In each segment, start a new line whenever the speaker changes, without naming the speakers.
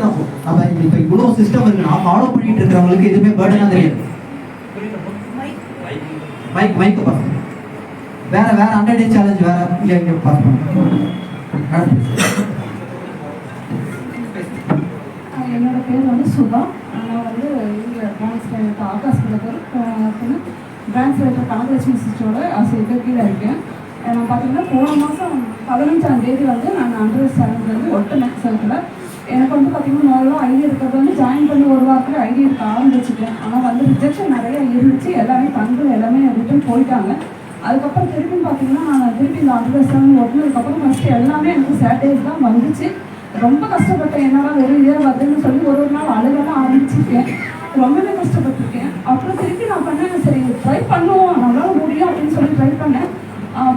நம்ம இப்போ இவ்வளோ சிஸ்டம் இருக்கு, நான் ஃபாலோ பண்ணிட்டு இருக்கிறவங்களுக்கு எதுவுமே பேர்டனாக தெரியாது. மைக் பாஸ் வேற 100 டே சேலஞ்ச் வேற இங்கே பாஸ் பண்ணுங்க.
என்னோட பேர் வந்து சுபா. நான் வந்து இங்கே பிரான்ச்சில் இருக்க ஆகாஷ் பிரான்ச்சில் இருக்க கனகலட்சுமி சிஸ்டரோட கீழே இருக்கேன். நான் பார்த்தீங்கன்னா போன மாதம் 15ஆம் தேதி வந்து நான் 100 சேலஞ்ச் வந்து ஒட்டுனேன் செல்ஃபில். எனக்கு வந்து பார்த்தீங்கன்னா முதல்ல ஐடி இருக்கிறது வந்து ஜாயின் பண்ணி ஒரு வாரத்தில் ஐடி இருக்க ஆரம்பிச்சுட்டேன். ஆனால் வந்து ரிஜெக்ஷன் நிறைய இருந்துச்சு, எல்லாமே தங்கள் எல்லாமே ரிட்டன் போயிட்டாங்க. அதுக்கப்புறம் திருப்பி பார்த்தீங்கன்னா நான் திருப்பி இந்த 100 சேலஞ்ச் ஒட்டினதுக்கப்புறம் ஃபஸ்ட்டு எல்லாமே எனக்கு சாட்டர்டேஸ் தான் வந்துச்சு. ரொம்ப கஷ்டப்பட்டேன், என்னடா வெறும் இதே வருதுன்னு சொல்லி ஒரு நாள் அழுகலாம் ஆரம்பிச்சிருக்கேன், ரொம்பவே கஷ்டப்பட்டிருக்கேன். அப்புறம் திருப்பி நான் பண்ணேன், சரி ட்ரை பண்ணுவோம் நம்மளால முடியும் அப்படின்னு சொல்லி ட்ரை பண்ணேன்.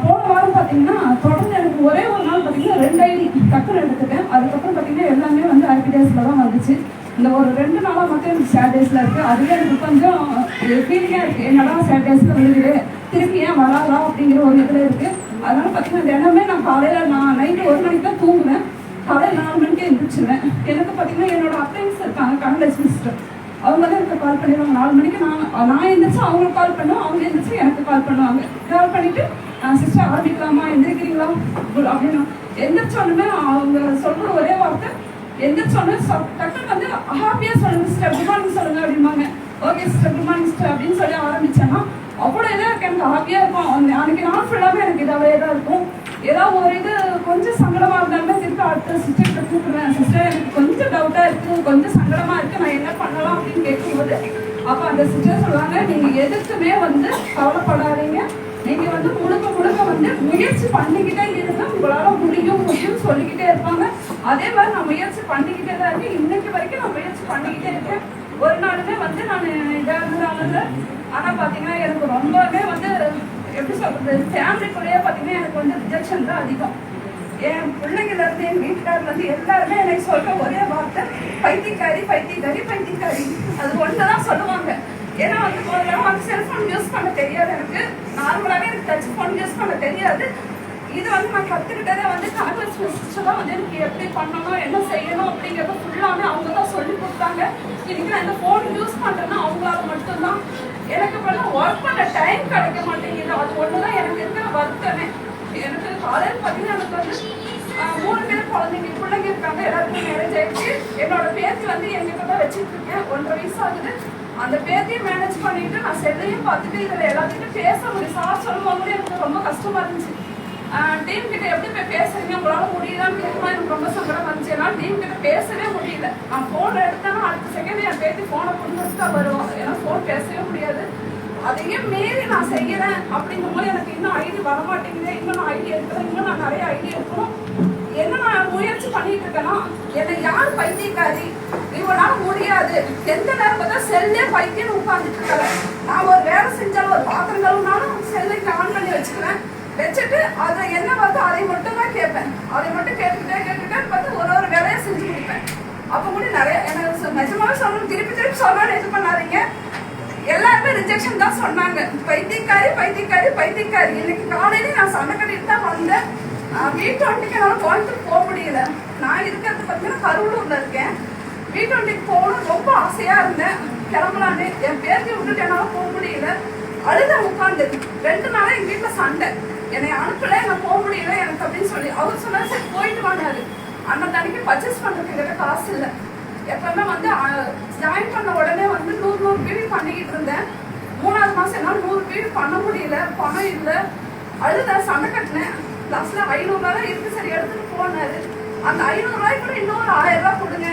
போன வாரம் பார்த்தீங்கன்னா தொடர்ந்து எனக்கு ஒரே ஒரு நாள் பார்த்தீங்கன்னா 2 ஐடி டக்குன்னு எடுத்துட்டேன். அதுக்கப்புறம் பார்த்தீங்கன்னா எல்லாமே வந்து ஹாப்பி டேஸில் தான் வந்துச்சு. இந்த ஒரு 2 நாளாக மட்டும் எனக்கு சேட்டர்டேஸில் இருக்குது. அதுவே எனக்கு கொஞ்சம் ஃபீலிங்காக இருக்குது, என்னடா சேட்டர்டேஸில் வந்துடுது திருப்பி ஏன் வராதா அப்படிங்கிற ஒரு இதில் இருக்குது. அதனால் பார்த்தீங்கன்னா தினமே நான் காலையில் நைட்டு 1 மணிக்கு தான் தூங்குவேன், காலையில் 4 மணிக்கே எழுந்திரிச்சிடுவேன். எனக்கு பார்த்தீங்கன்னா என்னோட அப்ளைன்ஸ் இருக்காங்க கனகலட்சுமி சிஸ்டர், அவங்க தான் எனக்கு கால் பண்ணிடுவாங்க. 4 மணிக்கு நான் எழுந்திரிச்சு அவங்களுக்கு கால் பண்ணுவேன், அவங்க எழுந்திரிச்சு எனக்கு கால் பண்ணுவாங்க. கால் பண்ணிவிட்டு சிஸ்டர் ஆரம்பிக்கலாமா, எந்திரிக்கிறீங்களா அப்படின்னு எந்திரிச்சோன்னுமே அவங்க சொல்கிற ஒரே வார்த்தை, எந்திரிச்சோன்னு டக்குன்னு வந்து ஹாப்பியாக சொல்லுங்க சிஸ்டர், குட் மார்னிங் சொல்லுங்க அப்படிம்பாங்க. Okay sister good morning sister அப்படின்னு சொல்லி ஆரம்பிச்சேன்னா அவ்வளோ இதாக இருக்கு, எனக்கு ஹாப்பியாக இருக்கும். அன்றைக்கி நாள் ஃபுல்லாகவே எனக்கு இதாகவே தான் இருக்கும். ஏதாவது ஒரு இது கொஞ்சம் சங்கடமாக இருந்தாலுமே திருப்பி அடுத்த சிஸ்டர்கிட்ட கூப்பிடுவேன், சிஸ்டர் எனக்கு கொஞ்சம் டவுட்டாக இருக்குது, கொஞ்சம் சங்கடமாக இருக்குது, நான் என்ன பண்ணலாம் அப்படின்னு கேட்கும்போது அப்போ அந்த சிஸ்டர் சொல்லுவாங்க, நீங்கள் எதுக்குமே வந்து கவலைப்படாதீங்க, நீங்கள் வந்து முழுக்க வந்து முயற்சி பண்ணிக்கிட்டே இருங்க, உங்களால் முடியும்னு சொல்லிக்கிட்டே இருப்பாங்க. அதே மாதிரி நான் முயற்சி பண்ணிக்கிட்டே தான் இருக்கேன், இன்னைக்கு வரைக்கும் நான் முயற்சி பண்ணிக்கிட்டே இருக்கேன். ஒரு நாளுமே வந்து நான் இதாக இருந்தாங்க. ஆனால் பார்த்தீங்கன்னா எனக்கு ரொம்பவே வந்து எப்படி சொல்கிறது, ஃபேமிலிக்குள்ளேயே பார்த்தீங்கன்னா எனக்கு வந்து ரிஜெக்ஷன் தான் அதிகம். என் பிள்ளைங்கள்லேருந்து என் வீட்டுக்காரர்லேருந்து எல்லாருமே எனக்கு சொல்கிற ஒரே வார்த்தை பைத்தியக்காரி பைத்தியக்காரி பைத்தியக்காரி, அது ஒன்று தான் சொல்லுவாங்க. ஏன்னா வந்து முதல்ல வந்து செல்ஃபோன் யூஸ் பண்ண தெரியாது எனக்கு, நார்மலாகவே எனக்கு டச் ஃபோன் யூஸ் பண்ண தெரியாது. இது வந்து நான் கற்றுக்கிட்டதே வந்து கனகலட்சுமி சிஸ்டர் தான் வந்து எனக்கு எப்படி பண்ணணும் என்ன செய்யணும் அப்படிங்கிறத ஃபுல்லாமே அவங்க தான் சொல்லி கொடுத்தாங்க. இன்னைக்கு நான் இந்த ஃபோன் யூஸ் பண்ணுறேன்னா அவங்களால மட்டும்தான். எனக்கு இப்போ ஒர்க் பண்ண டைம் கிடைக்க மாட்டேங்குது, அது ஒன்று தான் எனக்கு இருக்கிற வருத்தமே. எனக்கு காலையில் பார்த்தீங்கன்னா எனக்கு வந்து 3 பேர் குழந்தைங்க பிள்ளைங்க இருக்காங்க, எல்லாருமே மேரேஜ் ஆகிடுச்சு. என்னோட பேத்தி வந்து எங்கிட்ட தான் வச்சுட்டு இருக்கேன், 1.5 வயசு ஆகுது. அந்த பேத்தியும் மேனேஜ் பண்ணிட்டு நான் செல்லையும் பார்த்துட்டு இதில் எல்லாத்தையும் பேச முடியும். சார் சொல்லுவாங்க எனக்கு ரொம்ப கஷ்டமாக இருந்துச்சு. டீம் கிட்ட எப்படி போய் பேசுறீங்க, உங்களால முடியுதான்னு கேட்கும்போது எனக்கு ரொம்ப சங்கடமா இருந்துச்சு. ஏன்னா டீம் கிட்ட பேசவே முடியல. நான் ஃபோன் எடுத்தேன்னா அடுத்த செகண்ட் என் பேத்தி ஃபோனை கொண்டு தான் வருவோம், ஏன்னா ஃபோன் பேசவே முடியாது. அதையும் மீறி நான் செய்யறேன் அப்படிங்கும்போது எனக்கு இன்னும் ஐடி வரமாட்டேங்குது, இன்னும் நான் ஐடி எடுக்கிறேன், இன்னும் நான் நிறைய ஐடி எடுக்கணும். என்ன நான் முயற்சி பண்ணிட்டு இருக்கேன்னா, என்னை யார் பைத்தியக்காரி, இவனால முடியாது, எந்த நேரம் பார்த்தா செல்லே பைத்தியம் உட்காந்துட்டு இருக்காங்க. நான் ஒரு வேலை செஞ்சாலும் ஒரு பாத்திரம் கழுவுனாலும் செல்லை ஆன் பண்ணி வச்சுட்டு அதை என்ன பார்த்து அதை மட்டும் தான் கேட்பேன். அதை மட்டும் கேட்டுக்கிட்டே பார்த்து ஒரு வேலையை செஞ்சு கொடுப்பேன். அப்போ கூட நிறைய எனக்கு நிஜமாக சொல்லணும், திருப்பி சொல்லணும்னு இது பண்ணாதீங்க. எல்லாருமே ரிஜெக்ஷன் தான் சொன்னாங்க, பைத்தியக்காரி பைத்தியக்காரி பைத்தியக்காரி. இன்னைக்கு காலையில நான் சண்டை கட்டிட்டு தான் வந்தேன். வீட்டு வண்டிக்கு என்னால் கோயம்புத்தூர் போக முடியல. நான் இருக்கிறது பார்த்தீங்கன்னா கரூலூர்ல இருக்கேன். வீட்டு வண்டிக்கு போகணும் ரொம்ப ஆசையா இருந்தேன், கிளம்பலான்னு. என் பேத்தி விட்டுட்டு என்னால் போக முடியல, அழுத உட்காந்து 2 நாளாக எங்கள் வீட்டில் சண்டை. என்னை அனுப்பல, நான் போக முடியல எனக்கு அப்படின்னு சொல்லி அவர் சொன்னார், சரி போயிட்டு வாங்காது. அன்னைக்கு அன்னைக்கு பர்ச்சேஸ் பண்ணுறதுக்கு காசு இல்லை. எப்பவுமே வந்து ஜாயின் பண்ண உடனே வந்து 100 பீடி பண்ணிக்கிட்டு இருந்தேன். 3ஆவது மாதம் என்னால் 100 பீடி பண்ண முடியல, பணம் இல்லை. அழுத சண்டை கட்டினேன். லாஸ்ட்டில் 500 ரூபா இருக்கு, சரி எடுத்துகிட்டு போனாரு. அந்த 500 ரூபாய்க்கு கூட இன்னொரு 1000 ரூபா கொடுங்க,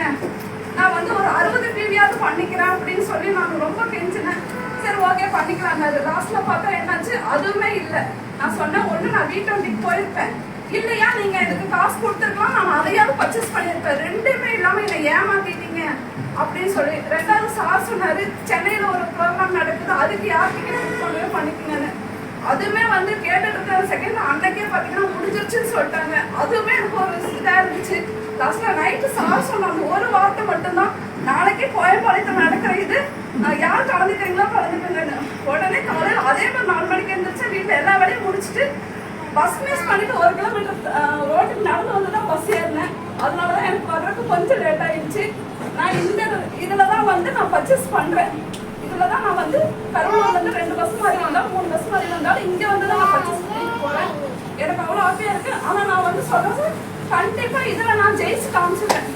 நான் வந்து ஒரு 60 பீடியாவது பண்ணிக்கிறேன் அப்படின்னு சொல்லி நான் ரொம்ப கெஞ்சினேன். சரி ஓகே பண்ணிக்கலாங்க. லாஸ்ட்ல பார்த்தா என்னாச்சு, அதுவுமே இல்லை. நான் சொன்னேன், ஒன்று நான் வீட்டு வண்டிக்கு போயிருப்பேன், இல்லையா நீங்க எனக்கு காசு கொடுத்துருக்கலாம், நான் அதையாவது பர்ச்சேஸ் பண்ணியிருப்பேன். 2மே இல்லாமல் என்னை ஏமாத்திட்டீங்க அப்படின்னு சொல்லி. 2வது சார் சொன்னாரு, சென்னையில் ஒரு ப்ரோக்ராம் நடக்குது, அதுக்கு யார்கிட்ட பண்ணிக்கீங்கன்னு. அதுவுமே வந்து கேட்டுட்டு இருக்கிற செகண்ட் அன்னைக்கே பார்த்தீங்கன்னா முடிஞ்சிருச்சுன்னு சொல்லிட்டாங்க. அதுவுமே எனக்கு ஒரு இதாக இருந்துச்சு. லாஸ்ட்ல நைட்டு சார் சொன்னாங்க ஒரு வார்த்தை மட்டும்தான், நாளைக்கு கோயம்பாளையத்தில் நடக்கிற இது யார் கலந்துக்கிறீங்களோ கலந்துக்கங்கன்னு. உடனே காலையில் அதே மாதிரி 4 மணிக்கு எழுந்திரிச்சு வீட்டில் எல்லா வேலையும் முடிச்சுட்டு பஸ் மிஸ் பண்ணிட்டு 1 கிலோமீட்டர் ரோட்டுக்கு நடந்து வந்து தான் பஸ் ஏறினேன். அதனால தான் எனக்கு வர்றதுக்கு கொஞ்சம் லேட் ஆயிடுச்சு. நான் இந்த இதில் தான் வந்து நான் பர்ச்சேஸ் பண்ணுறேன். இதில் தான் நான் வந்து கரூர்லேருந்து 2 பஸ் மாதிரி வந்தாலும் 3 பஸ் மாதிரி வந்தாலும் இங்கே வந்து தான் நான் பர்ச்சேஸ் பண்ணிட்டு போகிறேன். எனக்கு அவ்வளோ ஹாப்பியாக இருக்குது. ஆனால் நான் வந்து சொல்கிறது கண்டிப்பாக இதில் நான் ஜெயிச்சு காமிச்சிட்டேன்.